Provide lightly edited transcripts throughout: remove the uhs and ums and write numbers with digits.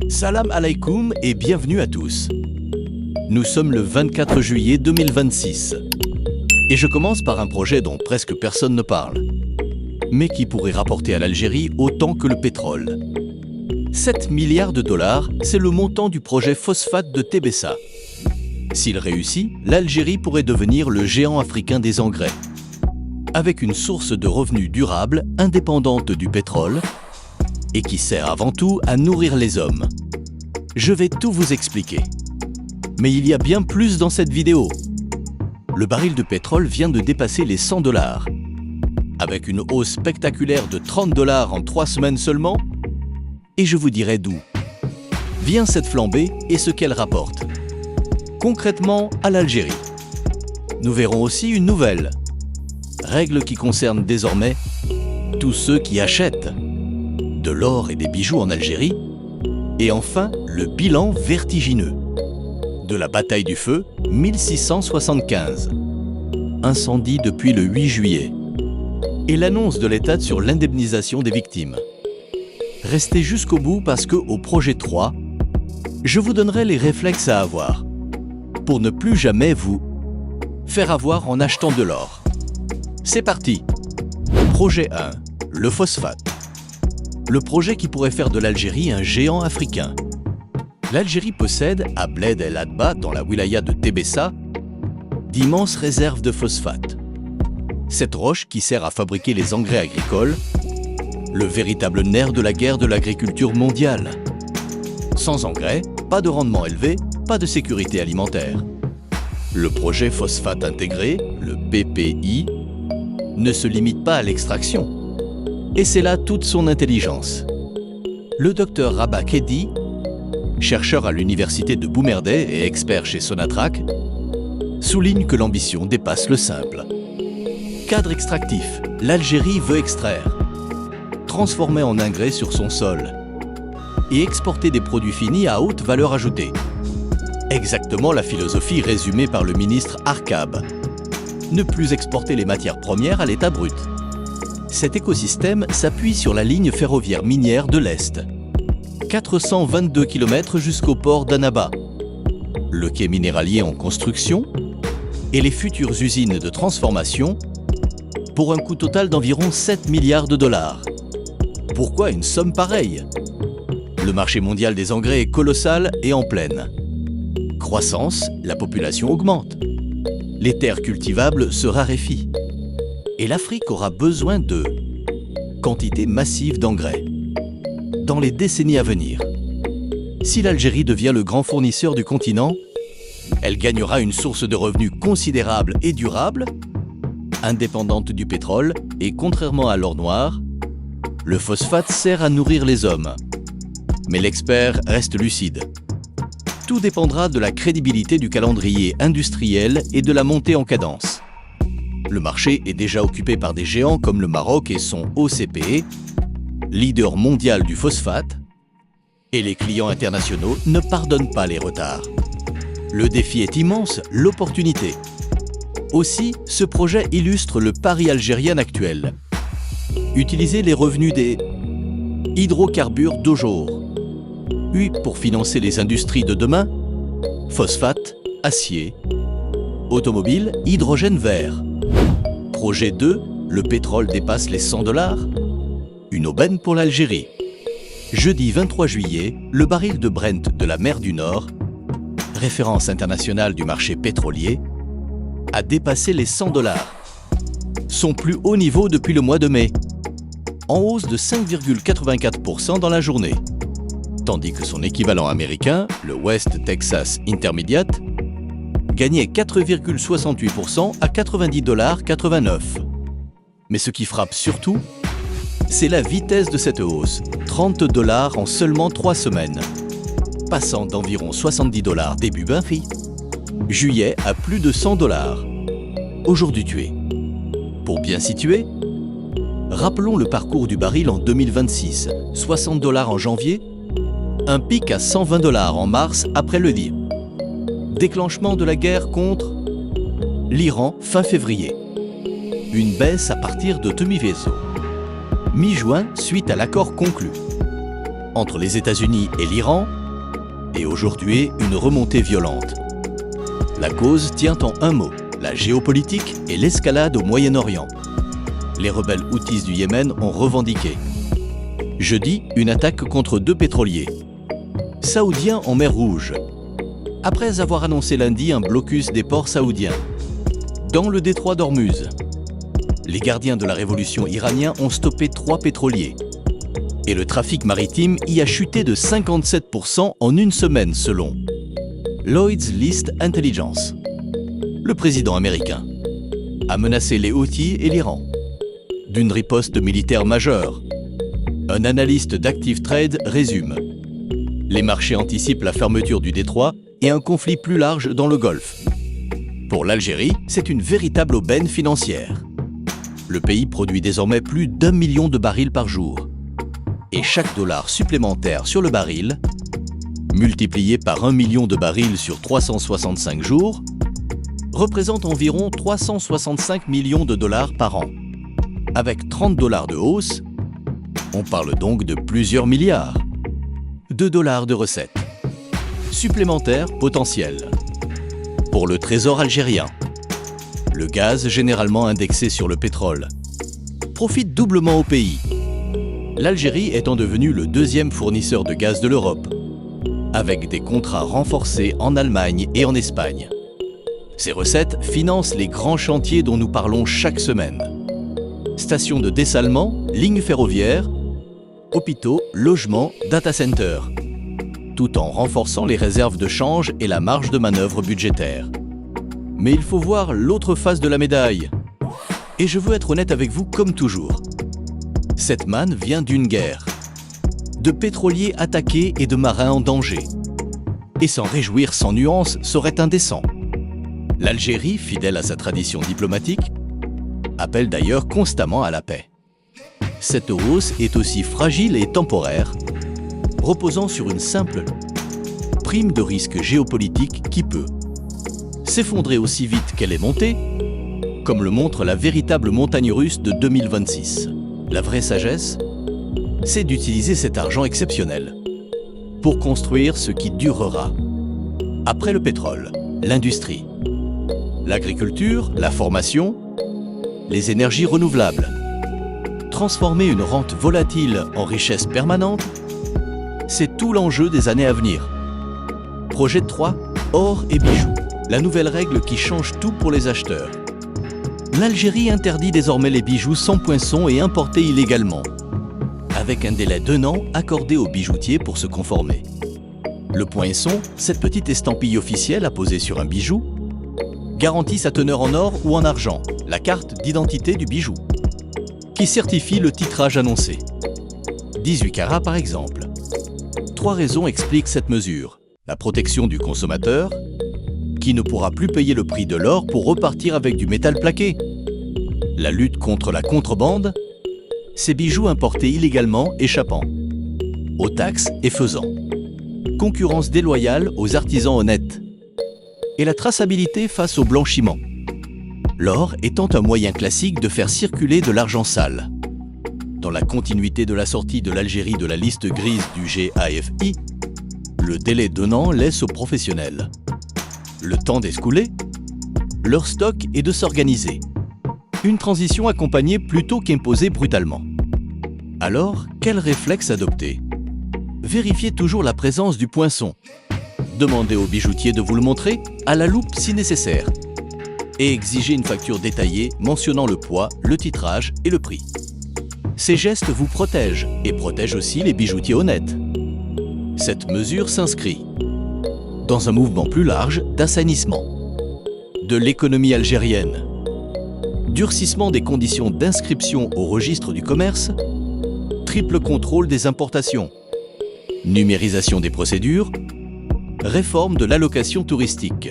Salam alaikum et bienvenue à tous. Nous sommes le 24 juillet 2026 et je commence par un projet dont presque personne ne parle, mais qui pourrait rapporter à l'Algérie autant que le pétrole. 7 milliards de dollars, c'est le montant du projet phosphate de Tébessa. S'il réussit, l'Algérie pourrait devenir le géant africain des engrais, avec une source de revenus durable, indépendante du pétrole, et qui sert avant tout à nourrir les hommes. Je vais tout vous expliquer. Mais il y a bien plus dans cette vidéo. Le baril de pétrole vient de dépasser les 100 dollars. Avec une hausse spectaculaire de 30 dollars en 3 semaines seulement, et je vous dirai d'où vient cette flambée et ce qu'elle rapporte. Concrètement à l'Algérie. Nous verrons aussi une nouvelle règle qui concerne désormais tous ceux qui achètent de l'or et des bijoux en Algérie, et enfin le bilan vertigineux de la bataille du feu 1675, incendie depuis le 8 juillet, et l'annonce de l'État sur l'indemnisation des victimes. Restez jusqu'au bout parce que au projet 3, je vous donnerai les réflexes à avoir pour ne plus jamais vous faire avoir en achetant de l'or. C'est parti. Projet 1, le phosphate. Le projet qui pourrait faire de l'Algérie un géant africain. L'Algérie possède, à Bled El Hadba, dans la wilaya de Tébessa, d'immenses réserves de phosphate. Cette roche qui sert à fabriquer les engrais agricoles, le véritable nerf de la guerre de l'agriculture mondiale. Sans engrais, pas de rendement élevé, pas de sécurité alimentaire. Le projet phosphate intégré, le PPI, ne se limite pas à l'extraction. Et c'est là toute son intelligence. Le docteur Rabah Kedi, chercheur à l'université de Boumerdeh et expert chez Sonatrach, souligne que l'ambition dépasse le simple. Cadre extractif, l'Algérie veut extraire, transformer en engrais sur son sol et exporter des produits finis à haute valeur ajoutée. Exactement la philosophie résumée par le ministre Arkab. Ne plus exporter les matières premières à l'état brut. Cet écosystème s'appuie sur la ligne ferroviaire minière de l'Est. 422 km jusqu'au port d'Annaba, le quai minéralier en construction et les futures usines de transformation pour un coût total d'environ 7 milliards de dollars. Pourquoi une somme pareille? Le marché mondial des engrais est colossal et en pleine. Croissance, la population augmente. Les terres cultivables se raréfient. Et l'Afrique aura besoin de quantités massives d'engrais dans les décennies à venir. Si l'Algérie devient le grand fournisseur du continent, elle gagnera une source de revenus considérable et durable, indépendante du pétrole, et contrairement à l'or noir, le phosphate sert à nourrir les hommes. Mais l'expert reste lucide. Tout dépendra de la crédibilité du calendrier industriel et de la montée en cadence. Le marché est déjà occupé par des géants comme le Maroc et son OCP, leader mondial du phosphate, et les clients internationaux ne pardonnent pas les retards. Le défi est immense, l'opportunité. Aussi, ce projet illustre le pari algérien actuel. Utiliser les revenus des hydrocarbures d'aujourd'hui pour financer les industries de demain, phosphate, acier, automobile, hydrogène vert. Projet 2, le pétrole dépasse les 100 dollars. Une aubaine pour l'Algérie. Jeudi 23 juillet, le baril de Brent de la mer du Nord, référence internationale du marché pétrolier, a dépassé les 100 dollars. Son plus haut niveau depuis le mois de mai, en hausse de 5,84% dans la journée. Tandis que son équivalent américain, le West Texas Intermediate, gagnait 4,68% à 90,89 $. Mais ce qui frappe surtout, c'est la vitesse de cette hausse, 30 dollars en seulement 3 semaines, passant d'environ 70 dollars début mai, juillet à plus de 100 dollars. Aujourd'hui tué. Pour bien situer, rappelons le parcours du baril en 2026, 60 dollars en janvier, un pic à 120 dollars en mars après le déclenchement de la guerre contre l'Iran fin février. Une baisse à partir de demi-vaisseau. Mi-juin suite à l'accord conclu. entre les États-Unis et l'Iran, et aujourd'hui une remontée violente. La cause tient en un mot, la géopolitique et l'escalade au Moyen-Orient. Les rebelles houthis du Yémen ont revendiqué. Jeudi, une attaque contre 2 pétroliers saoudiens en mer Rouge, après avoir annoncé lundi un blocus des ports saoudiens. Dans le détroit d'Ormuz, les gardiens de la révolution iraniens ont stoppé 3 pétroliers. Et le trafic maritime y a chuté de 57% en une semaine selon Lloyd's List Intelligence. Le président américain a menacé les Houthis et l'Iran d'une riposte militaire majeure. Un analyste d'Active Trade résume: les marchés anticipent la fermeture du détroit et un conflit plus large dans le Golfe. Pour l'Algérie, c'est une véritable aubaine financière. Le pays produit désormais plus d'1 million de barils par jour. Et chaque dollar supplémentaire sur le baril, multiplié par 1 million de barils sur 365 jours, représente environ 365 millions de dollars par an. Avec 30 dollars de hausse, on parle donc de plusieurs milliards de dollars de recettes supplémentaires potentielles. Pour le trésor algérien, le gaz généralement indexé sur le pétrole profite doublement au pays. L'Algérie étant devenue le 2e fournisseur de gaz de l'Europe, avec des contrats renforcés en Allemagne et en Espagne. Ces recettes financent les grands chantiers dont nous parlons chaque semaine. Stations de dessalement, lignes ferroviaires, hôpitaux, logements, data centers, tout en renforçant les réserves de change et la marge de manœuvre budgétaire. Mais il faut voir l'autre face de la médaille. Et je veux être honnête avec vous comme toujours. Cette manne vient d'une guerre, de pétroliers attaqués et de marins en danger. Et s'en réjouir sans nuance serait indécent. L'Algérie, fidèle à sa tradition diplomatique, appelle d'ailleurs constamment à la paix. Cette hausse est aussi fragile et temporaire, reposant sur une simple prime de risque géopolitique qui peut s'effondrer aussi vite qu'elle est montée, comme le montre la véritable montagne russe de 2026. La vraie sagesse, c'est d'utiliser cet argent exceptionnel pour construire ce qui durera. Après le pétrole, l'industrie, l'agriculture, la formation, les énergies renouvelables. Transformer une rente volatile en richesse permanente, c'est tout l'enjeu des années à venir. Projet 3, or et bijoux, la nouvelle règle qui change tout pour les acheteurs. L'Algérie interdit désormais les bijoux sans poinçon et importés illégalement, avec un délai d'1 an accordé aux bijoutiers pour se conformer. Le poinçon, cette petite estampille officielle apposée sur un bijou, garantit sa teneur en or ou en argent, la carte d'identité du bijou, qui certifie le titrage annoncé. 18 carats par exemple. 3 raisons expliquent cette mesure. La protection du consommateur, qui ne pourra plus payer le prix de l'or pour repartir avec du métal plaqué. La lutte contre la contrebande, ces bijoux importés illégalement échappant aux taxes et faisant concurrence déloyale aux artisans honnêtes. Et la traçabilité face au blanchiment. L'or étant un moyen classique de faire circuler de l'argent sale. Dans la continuité de la sortie de l'Algérie de la liste grise du GAFI, le délai d'1 an laisse aux professionnels le temps d'escouler leur stock et de s'organiser. Une transition accompagnée plutôt qu'imposée brutalement. Alors, quel réflexe adopter? Vérifiez toujours la présence du poinçon. Demandez au bijoutier de vous le montrer à la loupe si nécessaire. Et exigez une facture détaillée mentionnant le poids, le titrage et le prix. Ces gestes vous protègent et protègent aussi les bijoutiers honnêtes. Cette mesure s'inscrit dans un mouvement plus large d'assainissement de l'économie algérienne, durcissement des conditions d'inscription au registre du commerce, triple contrôle des importations, numérisation des procédures, réforme de l'allocation touristique.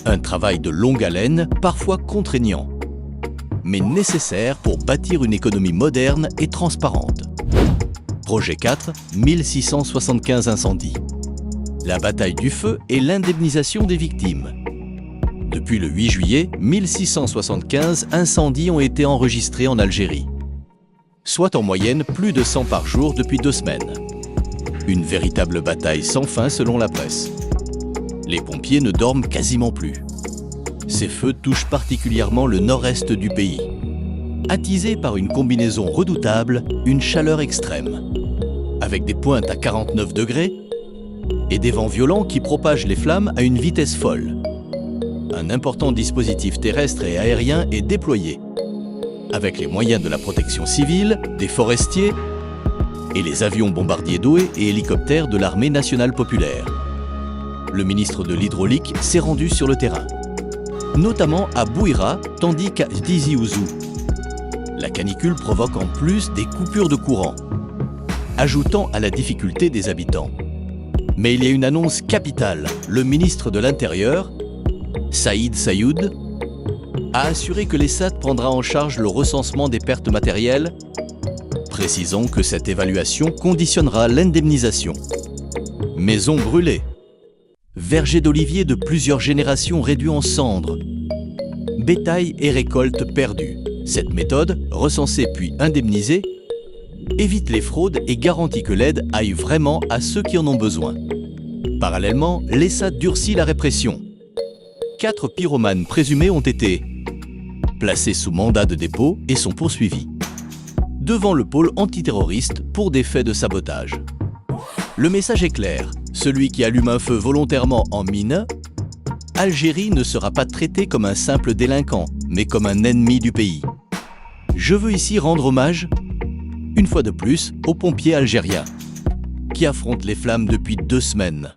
Un travail de longue haleine, parfois contraignant, mais nécessaire pour bâtir une économie moderne et transparente. Projet 4, 1675 incendies. La bataille du feu et l'indemnisation des victimes. Depuis le 8 juillet, 1675 incendies ont été enregistrés en Algérie, soit en moyenne plus de 100 par jour depuis 2 semaines. Une véritable bataille sans fin selon la presse. Les pompiers ne dorment quasiment plus. Ces feux touchent particulièrement le nord-est du pays. Attisés par une combinaison redoutable, une chaleur extrême, avec des pointes à 49 degrés et des vents violents qui propagent les flammes à une vitesse folle. Un important dispositif terrestre et aérien est déployé, avec les moyens de la protection civile, des forestiers et les avions bombardiers d'eau et hélicoptères de l'armée nationale populaire. Le ministre de l'Hydraulique s'est rendu sur le terrain, notamment à Bouira, tandis qu'à Tizi Ouzou, la canicule provoque en plus des coupures de courant, ajoutant à la difficulté des habitants. Mais il y a une annonce capitale. Le ministre de l'Intérieur, Saïd Saïoud, a assuré que l'ESAT prendra en charge le recensement des pertes matérielles, précisant que cette évaluation conditionnera l'indemnisation. Maisons brûlées, vergers d'oliviers de plusieurs générations réduits en cendres, bétail et récoltes perdues. Cette méthode, recensée puis indemnisée, évite les fraudes et garantit que l'aide aille vraiment à ceux qui en ont besoin. Parallèlement, l'ESAT durcit la répression. 4 pyromanes présumés ont été placés sous mandat de dépôt et sont poursuivis devant le pôle antiterroriste pour des faits de sabotage. Le message est clair, celui qui allume un feu volontairement en mine, Algérie ne sera pas traitée comme un simple délinquant, mais comme un ennemi du pays. Je veux ici rendre hommage, une fois de plus, aux pompiers algériens, qui affrontent les flammes depuis 2 semaines,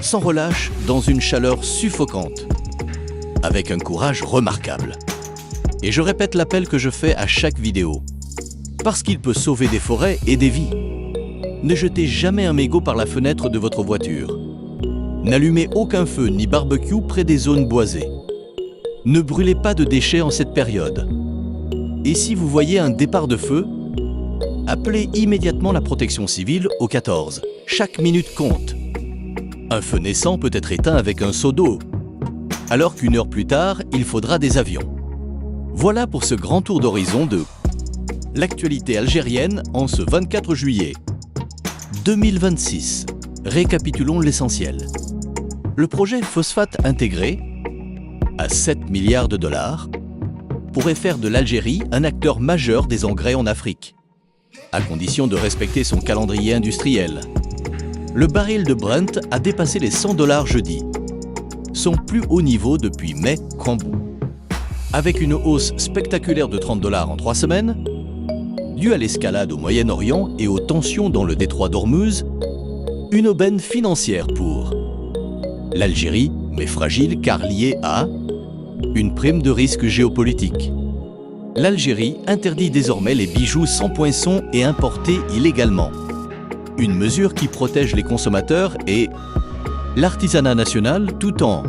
sans relâche, dans une chaleur suffocante, avec un courage remarquable. Et je répète l'appel que je fais à chaque vidéo, parce qu'il peut sauver des forêts et des vies. Ne jetez jamais un mégot par la fenêtre de votre voiture. N'allumez aucun feu ni barbecue près des zones boisées. Ne brûlez pas de déchets en cette période. Et si vous voyez un départ de feu, appelez immédiatement la protection civile au 14. Chaque minute compte. Un feu naissant peut être éteint avec un seau d'eau, alors qu'une heure plus tard, il faudra des avions. Voilà pour ce grand tour d'horizon de l'actualité algérienne en ce 24 juillet 2026. Récapitulons l'essentiel. Le projet phosphate intégré, à 7 milliards de dollars, pourrait faire de l'Algérie un acteur majeur des engrais en Afrique, à condition de respecter son calendrier industriel. Le baril de Brent a dépassé les 100 $ jeudi, son plus haut niveau depuis mai Cambou, avec une hausse spectaculaire de 30 $ en 3 semaines, due à l'escalade au Moyen-Orient et aux tensions dans le détroit d'Ormuz, une aubaine financière pour l'Algérie, mais fragile car liée à une prime de risque géopolitique. L'Algérie interdit désormais les bijoux sans poinçon et importés illégalement. Une mesure qui protège les consommateurs et l'artisanat national tout en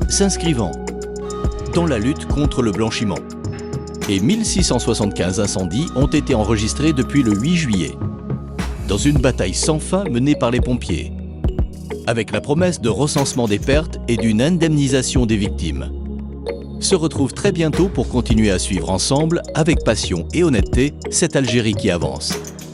s'inscrivant dans la lutte contre le blanchiment. Et 1675 incendies ont été enregistrés depuis le 8 juillet, dans une bataille sans fin menée par les pompiers, avec la promesse de recensement des pertes et d'une indemnisation des victimes. Se retrouve très bientôt pour continuer à suivre ensemble, avec passion et honnêteté, cette Algérie qui avance.